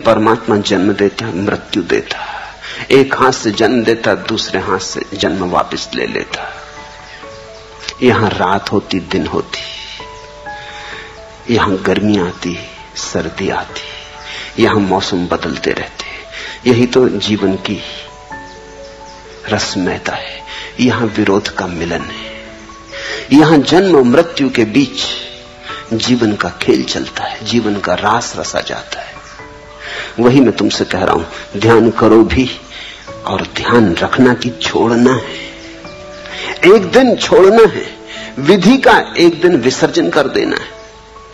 परमात्मा जन्म देता, मृत्यु देता, एक हाथ से जन्म देता, दूसरे हाथ से जन्म वापस ले लेता। यहां रात होती, दिन होती, यहां गर्मी आती, सर्दी आती, यहां मौसम बदलते रहते। यही तो जीवन की रसमयता है। यहां विरोध का मिलन है। यहां जन्म और मृत्यु के बीच जीवन का खेल चलता है, जीवन का रास रसा जाता है। वही मैं तुमसे कह रहा हूं, ध्यान करो भी और ध्यान रखना कि छोड़ना है। एक दिन छोड़ना है, विधि का एक दिन विसर्जन कर देना है।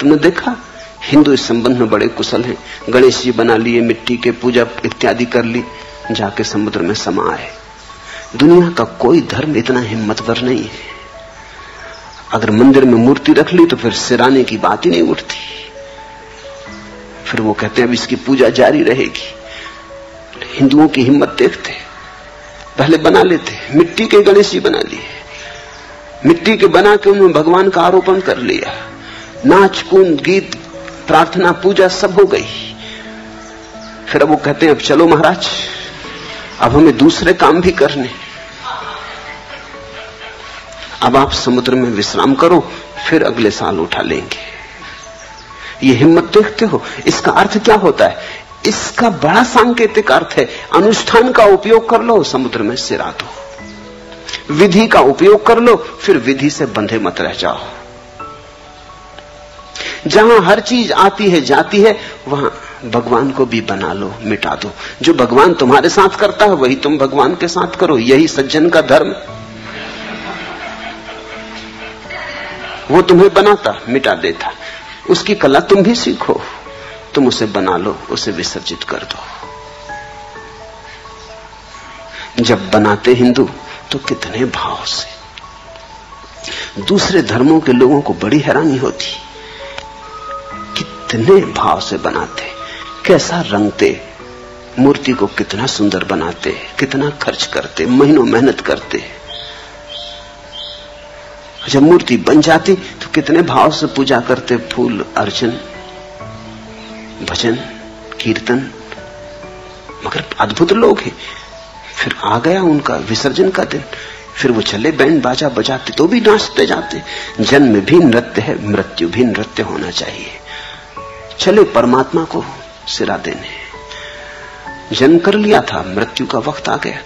तुमने देखा हिंदू इस संबंध में बड़े कुशल हैं। गणेश जी बना लिए, मिट्टी के पूजा इत्यादि कर ली, जाके समुद्र में समा आए। दुनिया का कोई धर्म इतना हिम्मतवर नहीं है। अगर मंदिर में मूर्ति रख ली तो फिर सिराने की बात ही नहीं उठती। फिर वो कहते हैं अब इसकी पूजा जारी रहेगी। हिंदुओं की हिम्मत देखते, पहले बना लेते, मिट्टी के गणेश जी बना लिए, मिट्टी के बना के उन्होंने भगवान का आरोपण कर लिया, नाच कूद गीत प्रार्थना पूजा सब हो गई। फिर अब वो कहते हैं अब चलो महाराज, अब हमें दूसरे काम भी करने, अब आप समुद्र में विश्राम करो, फिर अगले साल उठा लेंगे। ये हिम्मत देखते हो? इसका अर्थ क्या होता है? इसका बड़ा सांकेतिक अर्थ है, अनुष्ठान का उपयोग कर लो, समुद्र में सिरा दो। विधि का उपयोग कर लो, फिर विधि से बंधे मत रह जाओ। जहां हर चीज आती है जाती है, वहां भगवान को भी बना लो, मिटा दो। जो भगवान तुम्हारे साथ करता है वही तुम भगवान के साथ करो। यही सज्जन का धर्म। वो तुम्हें बनाता, मिटा देता, उसकी कला तुम भी सीखो। तुम उसे बना लो, उसे विसर्जित कर दो। जब बनाते हिंदू तो कितने भाव से। दूसरे धर्मों के लोगों को बड़ी हैरानी होती, कितने भाव से बनाते, कैसा रंगते, मूर्ति को कितना सुंदर बनाते, कितना खर्च करते, महीनों मेहनत करते। जब मूर्ति बन जाती तो कितने भाव से पूजा करते, फूल अर्चन भजन कीर्तन। मगर अद्भुत लोग हैं। फिर आ गया उनका विसर्जन का दिन, फिर वो चले बैंड बाजा बजाते तो भी नाचते जाते। जन्म भी नृत्य है, मृत्यु भी नृत्य होना चाहिए। चले परमात्मा को सिरा देने। जन्म कर लिया था, मृत्यु का वक्त आ गया।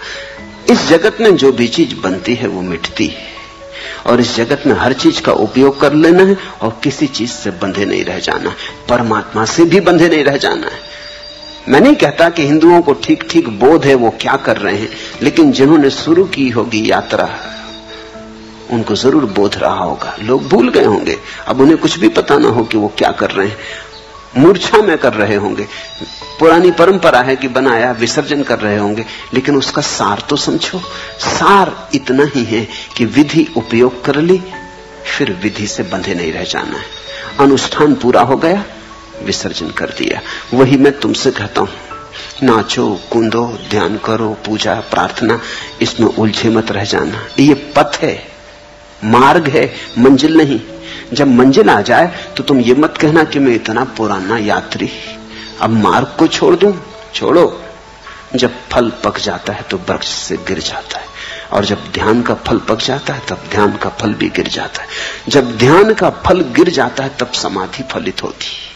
इस जगत में जो भी चीज बनती है वो मिटती है, और इस जगत में हर चीज का उपयोग कर लेना है और किसी चीज से बंधे नहीं रह जाना। परमात्मा से भी बंधे नहीं रह जाना है। मैं नहीं कहता कि हिंदुओं को ठीक ठीक बोध है वो क्या कर रहे हैं, लेकिन जिन्होंने शुरू की होगी यात्रा उनको जरूर बोध रहा होगा। लोग भूल गए होंगे, अब उन्हें कुछ भी पता ना हो कि वो क्या कर रहे हैं, मूर्छा में कर रहे होंगे। पुरानी परंपरा है कि बनाया विसर्जन कर रहे होंगे, लेकिन उसका सार तो समझो। सार इतना ही है कि विधि उपयोग कर ली, फिर विधि से बंधे नहीं रह जाना है। अनुष्ठान पूरा हो गया, विसर्जन कर दिया। वही मैं तुमसे कहता हूं, नाचो कूदो, ध्यान करो, पूजा प्रार्थना, इसमें उलझे मत रह जाना। ये पथ है, मार्ग है, मंजिल नहीं। जब मंजिल आ जाए तो तुम ये मत कहना कि मैं इतना पुराना यात्री, अब मार्ग को छोड़ दूं। छोड़ो। जब फल पक जाता है तो वृक्ष से गिर जाता है, और जब ध्यान का फल पक जाता है तब ध्यान का फल भी गिर जाता है। जब ध्यान का फल गिर जाता है तब समाधि फलित होती है।